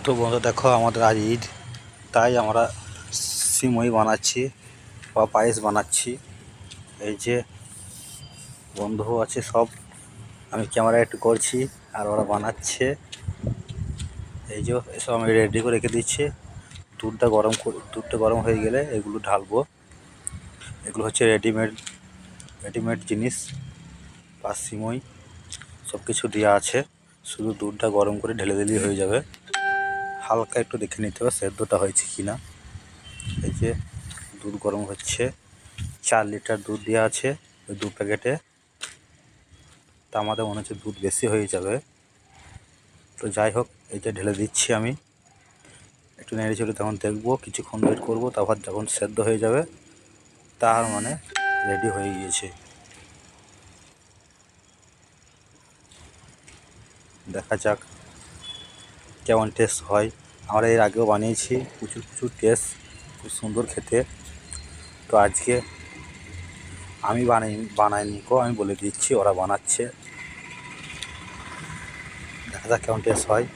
তো বন্ধু দেখো, আমাদের আজ ঈদ, তাই আমরা সিমই বানাচ্ছি বা পায়েস বানাচ্ছি। এই যে বন্ধু আছে সব, আমি ক্যামেরা একটু করছি আর ওরা বানাচ্ছে। এই যে এসব আমি রেডি করে রেখে দিচ্ছি। দুধটা গরম হয়ে গেলে এগুলো ঢালবো। এগুলো হচ্ছে রেডিমেড জিনিস বা সিমই, সব কিছু দেওয়া আছে। শুধু দুধটা গরম করে ঢেলে দিলেই হয়ে যাবে। হালকা একটু দেখে নিতে হবে সেদ্ধটা হয়েছে কি না। এই যে দুধ গরম হচ্ছে, 4 লিটার দুধ দেওয়া আছে ওই 2 প্যাকেটে। তা আমাদের মনে হচ্ছে দুধ বেশি হয়ে যাবে। তো যাই হোক, এই যে ঢেলে দিচ্ছি আমি। একটু নেড়ে চেড়ে তখন দেখবো, কিছুক্ষণ ওয়েট করবো, তারপর যখন সেদ্ধ হয়ে যাবে তার মানে রেডি হয়ে গিয়েছে। দেখা যাক কেমন টেস্ট হয়। আমরা এর আগেও বানিয়েছি, প্রচুর টেস্ট, খুব সুন্দর খেতে। তো আজকে আমি বানাইনি কো, আমি বলে দিচ্ছি, ওরা বানাচ্ছে। দেখা যাক কেমন টেস্ট হয়।